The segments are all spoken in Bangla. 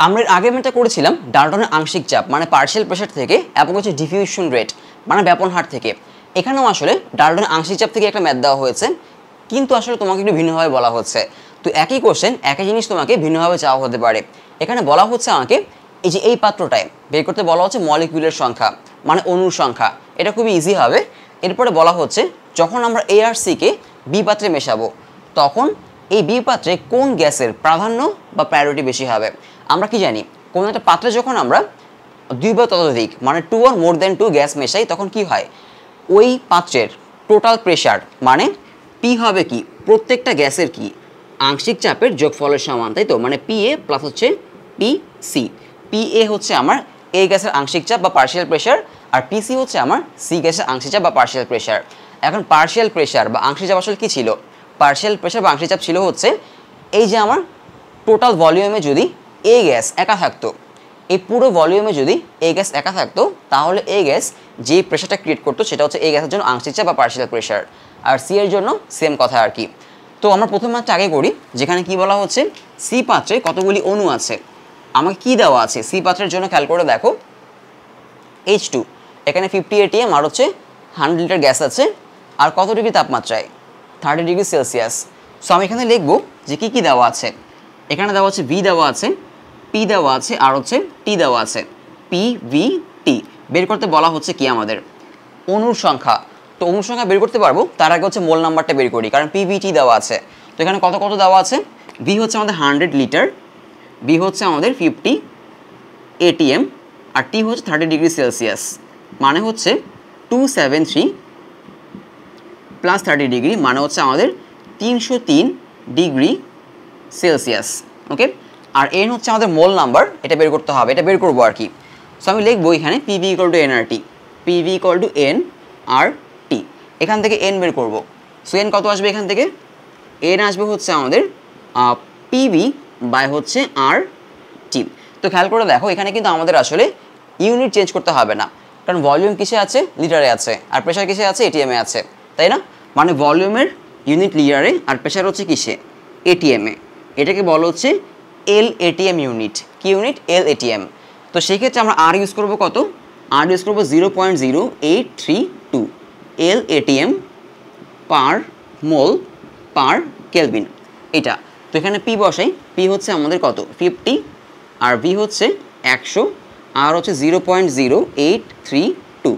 আমরা আগের ম্যাথটা করেছিলাম ডাল্টনের আংশিক চাপ মানে পার্শিয়াল প্রেসার থেকে এবং হচ্ছে ডিফিউশন রেট মানে ব্যাপন হার থেকে। এখানেও আসলে ডাল্টনের আংশিক চাপ থেকে একটা ম্যাথ দেওয়া হয়েছে, কিন্তু আসলে তোমাকে একটু ভিন্নভাবে বলা হচ্ছে। তো একই কোশ্চেন একই জিনিস তোমাকে ভিন্নভাবে চাওয়া হতে পারে। এখানে বলা হচ্ছে আমাকে এই যে এই পাত্রটায় বের করতে বলা হচ্ছে মলিকিউলের সংখ্যা মানে অণুর সংখ্যা। এটা খুবই ইজি হবে। এরপরে বলা হচ্ছে যখন আমরা এ আর সিকে বি পাত্রে মেশাবো তখন এই বি পাত্রে কোন গ্যাসের প্রাধান্য বা প্রায়োরিটি বেশি হবে। আমরা কি জানি কোন একটা পাত্রে যখন আমরা দুই বা ততোধিক মানে 2 or more than 2 গ্যাস মেশাই তখন কি হয়, ওই পাত্রের টোটাল প্রেশার মানে পি হবে কি প্রত্যেকটা গ্যাসের কি আংশিক চাপের যোগফলের সমান, তাই তো? মানে পি এ প্লাস হচ্ছে পি সি। পি এ হচ্ছে আমার এ গ্যাসের আংশিক চাপ বা পার্শিয়াল প্রেশার, আর পি সি হচ্ছে আমার সি গ্যাসের আংশিক চাপ বা পার্শিয়াল প্রেশার। এখন পার্শিয়াল প্রেশার বা আংশিক চাপ আসলে কি ছিল? পার্শিয়াল প্রেশার বা আংশিক চাপ ছিল হচ্ছে এই যে আমার টোটাল ভলিউমে যদি এ গ্যাস একা থাকতো, এই পুরো ভলিউমে যদি এ গ্যাস একা থাকতো তাহলে এ গ্যাস যে প্রেশারটা ক্রিয়েট করতো সেটা হচ্ছে এ গ্যাসের জন্য আংশিক চাপ বা পার্শিয়াল প্রেশার, আর সি এর জন্য সেম কথা আর কি। তো আমরা প্রথম ম্যাথটা আগে করি, যেখানে কি বলা হচ্ছে সি পাত্রে কতগুলি অণু আছে। আমাকে কি দেওয়া আছে সি পাত্রের জন্য খেয়াল করে দেখো, H2 এখানে 50 ATM আর হচ্ছে 100 লিটার গ্যাস আছে, আর কত ডিগ্রি তাপমাত্রায় 30 ডিগ্রি সেলসিয়াস। সো আমি এখানে লিখবো যে কি কি দেওয়া আছে। এখানে দেওয়া আছে ভি দেওয়া আছে, পি দেওয়া আছে আর হচ্ছে টি দেওয়া আছে। পি ভি টি বের করতে বলা হচ্ছে কি আমাদের অণুর সংখ্যা। তো অণুর সংখ্যা বের করতে পারবো তার আগে হচ্ছে মোল নাম্বারটা বের করি, কারণ পি ভি টি দেওয়া আছে। তো এখানে কত কত দেওয়া আছে, ভি হচ্ছে আমাদের 100 লিটার, বি হচ্ছে আমাদের 50 ATM আর টি হচ্ছে 30 ডিগ্রি সেলসিয়াস, মানে হচ্ছে 273 প্লাস 30 ডিগ্রি মানে হচ্ছে আমাদের 303 ডিগ্রি সেলসিয়াস। ওকে, আর এন হচ্ছে আমাদের মোল নাম্বার, এটা বের করতে হবে, এটা বের করবো আর কি। সো আমি লিখবো এখানে PV equal to N R T, PV equal to N R T. এখান থেকে এন বের করবো। সো এন কত আসবে এখান থেকে? এন আসবে হচ্ছে আমাদের পিভি বাই হচ্ছে আর টি। তো খেয়াল করে দেখো এখানে কিন্তু আমাদের আসলে ইউনিট চেঞ্জ করতে হবে না, কারণ ভলিউম কিসে আছে? লিটারে আছে, আর প্রেশার কিসে আছে? এটিএমে আছে, তাই না? মানে ভলিউমের ইউনিট লিটারে আর প্রেশার হচ্ছে কিসে? এটিএমে। এটাকে বলা হচ্ছে এল এটিএম ইউনিট। কি ইউনিট? এল এটিএম। তো সেই ক্ষেত্রে আমরা আর ইউজ করবো কত? আর ইউজ করবো 0.0832 এল এটিএম পার মোল পার কেলভিন, এটা। তো এখানে পি বসাই, পি হচ্ছে আমাদের কত? 50 আর ভি হচ্ছে 100 আর হচ্ছে 0.0832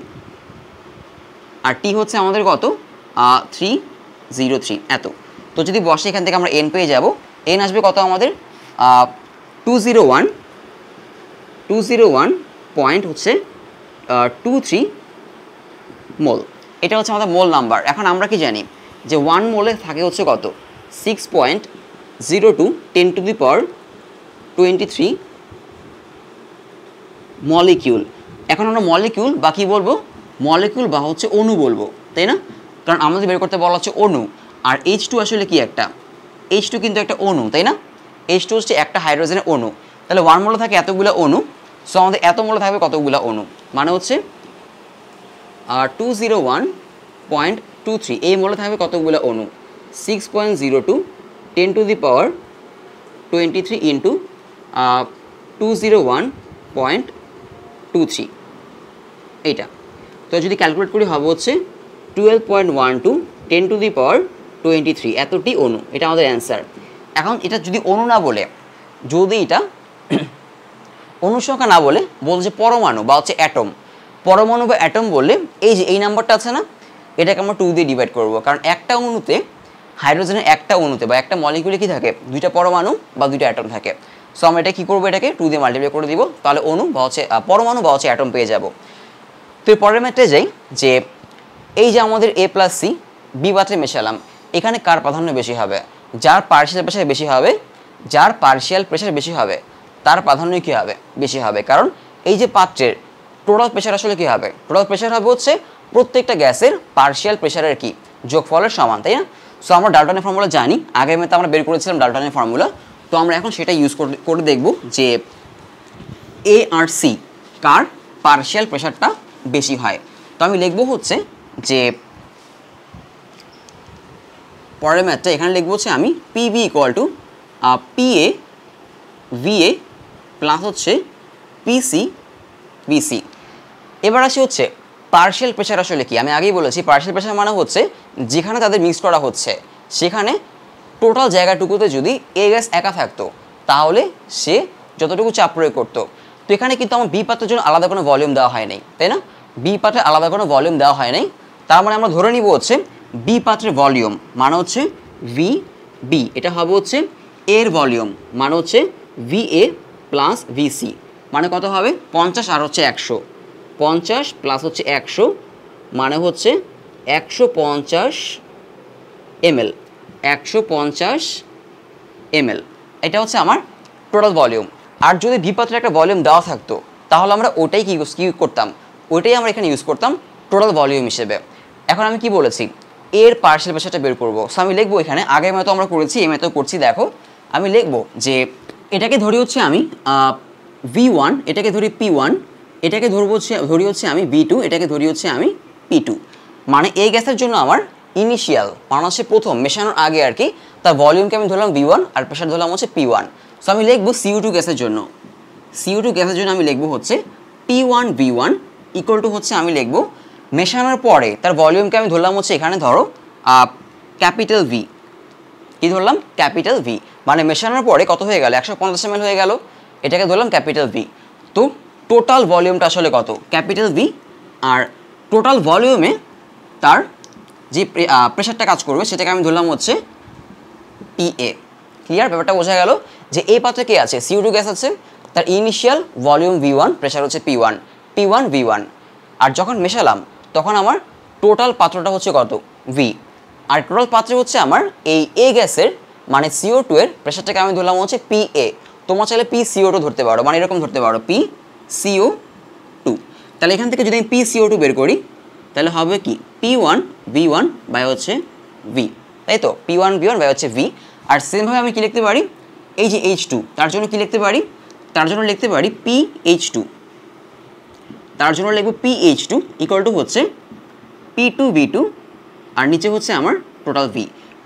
আর টি হচ্ছে আমাদের কত? 303 এত। তো যদি বসে এখান থেকে আমরা এন পেয়ে যাব। এন আসবে কত আমাদের? 201 পয়েন্ট হচ্ছে 23 মোল। এটা হচ্ছে আমাদের মোল নাম্বার। এখন আমরা কি জানি যে 1 মোলে থাকে হচ্ছে কত? 6.02 10 টু দি পাওয়ার 23 মলিকিউল। এখন আমরা মলিকিউল বা কী বলবো? মলিকিউল বা হচ্ছে অণু বলবো, তাই না? কারণ আমাদের বের করতে বলা হচ্ছে অণু। আর H2 আসলে কি একটা? H2 কিন্তু একটা অণু, তাই না? H2 হচ্ছে একটা হাইড্রোজেনের অণু। তাহলে 1 মোলে থাকে এতগুলো অণু, সো আমাদের এত মোলে থাকবে কতগুলো অণু? মানে হচ্ছে 201.23 এই মোলে থাকবে কতগুলো অণু? 6.02 10 টু দি পাওয়ার 23 ইন্টু 201.23 এইটা। তো যদি ক্যালকুলেট করি হবে হচ্ছে 12.12 10 টু দি পাওয়ার 23 এতটি অণু। এটা আমাদের অ্যান্সার। এখন এটা যদি অণু না বলে, যদি এটা অণুর সংখ্যা না বলে বলছে পরমাণু বা হচ্ছে অ্যাটম, পরমাণু বা অ্যাটম বললে এই যে এই নাম্বারটা আছে না, এটাকে আমরা 2 দিয়ে ডিভাইড করবো। কারণ একটা অণুতে হাইড্রোজেনের একটা অণুতে বা একটা মলিকিউলে কি থাকে? 2টা পরমাণু বা 2টা অ্যাটম থাকে। সো আমরা এটা কী করবো? এটাকে 2 দিয়ে মাল্টিপ্লাই করে দিব, তাহলে অণু বা হচ্ছে পরমাণু বা হচ্ছে অ্যাটম পেয়ে যাব। তো এর পরের ম্যাথে যাই, যে এই যে আমাদের এ প্লাস সি বি পাত্রে মেশালাম, এখানে কার প্রাধান্য বেশি হবে? যার পার্শিয়াল প্রেশার বেশি হবে, যার পার্শিয়াল প্রেশার বেশি হবে তার প্রাধান্য কী হবে? বেশি হবে। কারণ এই যে পাত্রের টোটাল প্রেশার আসলে কী হবে? টোটাল প্রেশার হবে হচ্ছে প্রত্যেকটা গ্যাসের পার্শিয়াল প্রেশারের কি যোগফলের সমান, তাই না? সো আমরা ডাল্টনের ফর্মুলা জানি, আগের ম্যাথে আমরা বের করেছিলাম ডাল্টনের ফর্মুলা। তো আমরা এখন সেটা ইউজ করে দেখব যে এ আর সি কার পার্শিয়াল প্রেশারটা বেশি হয়। তো আমি লিখব হচ্ছে যে পরের ম্যাথটা এখানে লিখব হচ্ছে আমি PV equal to PA VA plus হচ্ছে পিসি বিসি। এবার আসি হচ্ছে পার্শিয়াল প্রেশার আসলে কি। আমি আগেই বলেছি পার্শিয়াল প্রেশার মানে হচ্ছে যেখানে তাদের মিক্স করা হচ্ছে সেখানে টোটাল জায়গাটুকুতে যদি এ গ্যাস একা থাকতো তাহলে সে যতটুকু চাপ প্রয়োগ করতো। তো এখানে কিন্তু আমার বি পাত্রের জন্য আলাদা কোনো ভলিউম দেওয়া হয় নাই, তাই না? বি পাত্রে আলাদা কোনো ভলিউম দেওয়া হয় নাই, তার মানে আমরা ধরে নিব হচ্ছে বি পাত্রের ভলিউম মানে হচ্ছে ভি বি, এটা হবে হচ্ছে এর ভলিউম মানে হচ্ছে ভি এ প্লাস ভিসি, মানে কত হবে 50 আর হচ্ছে 100, 50 প্লাস হচ্ছে 100 মানে হচ্ছে 150 ml, 150 ml। এটা হচ্ছে আমার টোটাল ভলিউম। আর যদি বি পাত্রে একটা ভলিউম দেওয়া থাকতো তাহলে আমরা ওটাই কি করতাম, ওইটাই আমরা এখানে ইউজ করতাম টোটাল ভলিউম হিসেবে। এখন আমি কি বলেছি এর পার্শিয়াল প্রেশারটা বের করবো। সো আমি লিখবো এখানে আগের মতো আমরা করেছি এই মতো করছি। দেখো আমি লিখবো যে এটাকে ধরি হচ্ছে আমি V1, এটাকে ধরি P1, এটাকে ধরি হচ্ছে আমি B2, এটাকে ধরি হচ্ছে আমি P2। মানে এই গ্যাসের জন্য আমার ইনিশিয়াল মানে হচ্ছে প্রথম মেশানোর আগে আর কি তার ভলিউমকে আমি ধরলাম V1 আর প্রেশার ধরলাম হচ্ছে P1। সো আমি লিখবো CO2 গ্যাসের জন্য, CO2 গ্যাসের জন্য আমি লিখবো হচ্ছে P1 V1 ইকুয়াল টু হচ্ছে আমি লিখবো মেশানোর পরে তার ভলিউমকে আমি ধরলাম হচ্ছে এখানে ধরো ক্যাপিটাল V। কি ধরলাম? Capital V। মানে মেশানোর পরে কত হয়ে গেল 150 ml হয়ে গেল, এটাকে ধরলাম ক্যাপিটাল V। তো টোটাল ভলিউমটা আসলে কত? Capital V। আর টোটাল ভলিউমে তার যে প্রেশারটা কাজ করবে সেটাকে আমি ধরলাম হচ্ছে PA। ক্লিয়ার? ব্যাপারটা বোঝা গেল যে এই পাত্রে কে আছে? CO2 গ্যাস আছে, তার ইনিশিয়াল ভলিউম V1, প্রেশার হচ্ছে P1, P1 V1। আর যখন মেশালাম তখন আমার টোটাল পাত্রটা হচ্ছে কত? V। আর টোটাল পাত্রে হচ্ছে আমার এই এ গ্যাসের মানে CO2 এর প্রেশারটাকে আমি ধরলাম হচ্ছে PA। তোমরা চাইলে PCO2 ধরতে পারো, মানে এরকম ধরতে পারো PCO2। তাহলে এখান থেকে যদি আমি PCO2 বের করি তাহলে হবে কি P1 V1 বাই হচ্ছে V, তাই তো? P1 V1 বাই হচ্ছে V। আর সেমভাবে আমি কি লিখতে পারি এই যে H2, তার জন্য কি লিখতে পারি? তার জন্য লিখতে পারি PH2, তার জন্য লিখব PH2 ইকুয়াল টু হচ্ছে P2 V2 আর নিচে হচ্ছে আমার টোটাল V।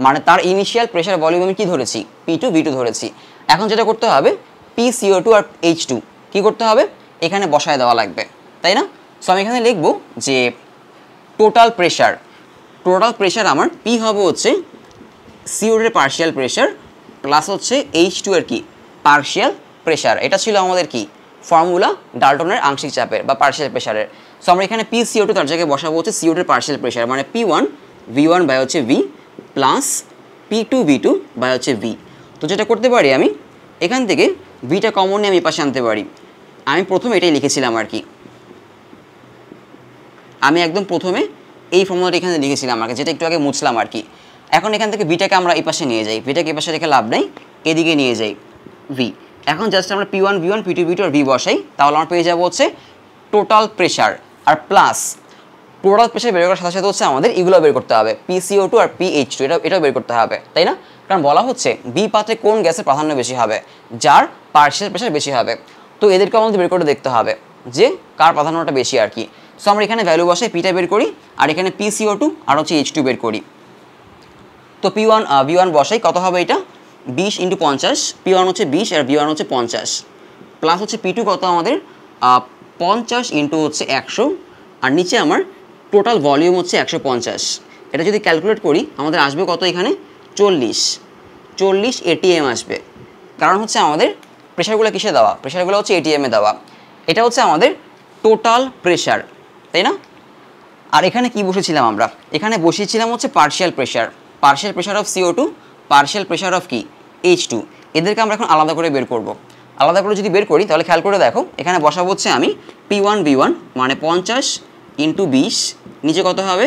মানে তার ইনিশিয়াল প্রেশার ভলিউম আমি কি ধরেছি? P2 V2 ধরেছি। এখন যেটা করতে হবে PCO2 আর H2 কি করতে হবে? এখানে বসায় দেওয়া লাগবে, তাই না? সো আমি এখানে লিখব যে টোটাল প্রেশার আমার P হবে হচ্ছে CO2 এর পার্শিয়াল প্রেশার প্লাস হচ্ছে H2 এর কি পার্শিয়াল প্রেশার। এটা ছিল আমাদের কি ফর্মুলা ডাল্টনের আংশিক চাপের বা পার্শিয়াল প্রেশারের। সো আমরা এখানে PCO2 তার জায়গায় বসাবো হচ্ছে CO2 এর পার্শিয়াল প্রেশার মানে P1 V1 বাই হচ্ছে V plus P2 V2 by হচ্ছে V। তো যেটা করতে পারি আমি এখান থেকে Vটা কমন নিয়ে আমি পাশে আনতে পারি। আমি প্রথমে এটাই লিখেছিলাম আর কি, আমি একদম প্রথমে এই ফর্মুলাটা এখানে লিখেছিলাম আর কি, যেটা একটু আগে মুছলাম আর কি। এখন এখান থেকে ভিটাকে আমরা এই পাশে নিয়ে যাই, ভিটাকে এই পাশে রেখে লাভ নেই, এদিকে নিয়ে যাই V। এখন জাস্ট আমরা P1 V1 P2 V2 আর V বসাই, তাহলে আমরা পেয়ে যাবো হচ্ছে টোটাল প্রেশার আর প্লাস টোটাল প্রেশার বের করার সাথে সাথে হচ্ছে আমাদের এগুলো বের করতে হবে PCO2 আর PH2, এটাও বের করতে হবে, তাই না? কারণ বলা হচ্ছে বি পাত্রে কোন গ্যাসের প্রাধান্য বেশি হবে, যার পার্শিয়াল প্রেশার বেশি হবে। তো এদেরকে আমাদের বের করে দেখতে হবে যে কার প্রাধান্যটা বেশি আর কি। সো আমরা এখানে ভ্যালু বসাই, পিটা বের করি আর এখানে PCO2 আর হচ্ছে H2 বের করি। তো P1 V1 বসাই, কত হবে এটা 20 × 50, P1 হচ্ছে 20 আর V1 হচ্ছে 50 প্লাস হচ্ছে P2 কত আমাদের 50 × হচ্ছে 100 আর নিচে আমার টোটাল ভলিউম হচ্ছে 150। এটা যদি ক্যালকুলেট করি আমাদের আসবে কত এখানে 40 ATM আসবে। কারণ হচ্ছে আমাদের প্রেশারগুলো কিসে দেওয়া? প্রেশারগুলো হচ্ছে ATM-এ দেওয়া। এটা হচ্ছে আমাদের টোটাল প্রেশার, তাই না? আর এখানে কি বসেছিলাম আমরা? এখানে বসিয়েছিলাম হচ্ছে partial pressure of CO2, partial pressure of কি H2। এদেরকে আমরা এখন আলাদা করে বের করব। আলাদা করে যদি বের করি তাহলে খেয়াল করে দেখো এখানে বসাবো হচ্ছে আমি P1 V1 মানে 50 × 20, নিচে কত হবে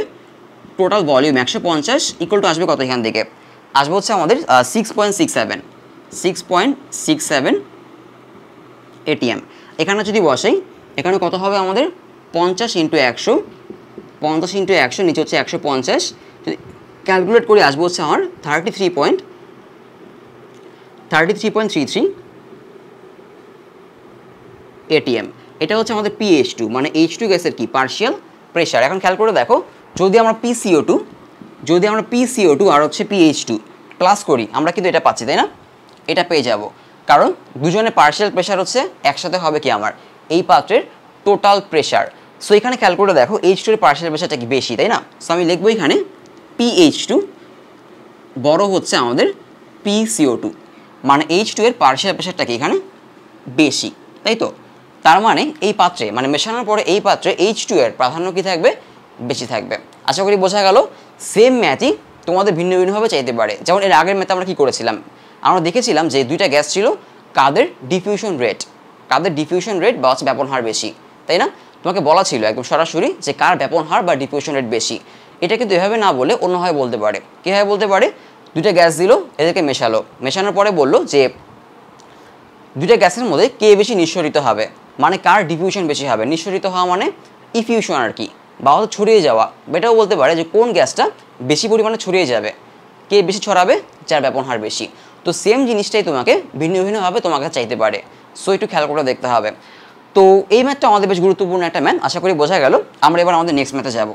টোটাল ভলিউম 150 ইকুয়াল টু আসবে কত এখান থেকে? আসবে হচ্ছে আমাদের 6.67 ATM। এখানে যদি বসাই এখানে কত হবে আমাদের 50 × 100, 50 × 100 নিচে হচ্ছে 150, যদি ক্যালকুলেট করে আসবো হচ্ছে আমার 33.33 ATM। এটা হচ্ছে আমাদের PH2 মানে H2 গ্যাসের কি পার্শিয়াল প্রেশার। এখন খেয়াল করে দেখো যদি আমরা PCO2 আর হচ্ছে PH2 প্লাস করি আমরা কিন্তু এটা পাচ্ছি, তাই না? এটা পেয়ে যাব কারণ দুজনের পার্শিয়াল প্রেশার হচ্ছে একসাথে হবে কি আমার এই পাত্রের টোটাল প্রেশার। সো এখানে খেয়াল করে দেখো H2 এর পার্শিয়াল প্রেশারটা কি বেশি, তাই না? সো আমি লিখবো এখানে PH2 বড় হচ্ছে আমাদের PCO2, মানে H2 এর পার্শিয়াল প্রেশারটা কি এখানে বেশি, তাই তো? তার মানে এই পাত্রে মানে মেশানোর পরে এই পাত্রে H2 এর প্রাধান্য কি থাকবে, বেশি থাকবে। আশা করি বোঝা গেল। সেম ম্যাথই তোমাদের ভিন্ন ভিন্নভাবে চাইতে পারে। যেমন এর আগের ম্যাথে আমরা কি করেছিলাম, আমরা দেখেছিলাম যে দুইটা গ্যাস ছিল, কাদের ডিফিউশন রেট বা হচ্ছে ব্যাপন হার বেশি, তাই না? তোমাকে বলা ছিল একদম সরাসরি যে কার ব্যাপন হার বা ডিফিউশন রেট বেশি। এটা কিন্তু এভাবে না বলে অন্যভাবে বলতে পারে। কীভাবে বলতে পারে, দুইটা গ্যাস দিল, এদেরকে মেশানোর পরে বললো যে দুইটা গ্যাসের মধ্যে কে বেশি নিঃসরিত হবে, মানে কার ডিফিউশন বেশি হবে। নিঃসরিত হওয়া মানে ইফিউশন আর কি, বা হয়তো ছড়িয়ে যাওয়া। এটাও বলতে পারে যে কোন গ্যাসটা বেশি পরিমাণে ছড়িয়ে যাবে, কে বেশি ছড়াবে, যার ব্যাপন হার বেশি। তো সেম জিনিসটাই তোমাকে ভিন্ন ভিন্নভাবে তোমাকে চাইতে পারে। সো একটু খেয়াল করে দেখতে হবে। তো এই ম্যাথটা আমাদের বেশ গুরুত্বপূর্ণ একটা ম্যাথ, আশা করি বোঝা গেল। আমরা এবার আমাদের নেক্সট ম্যাথে যাব।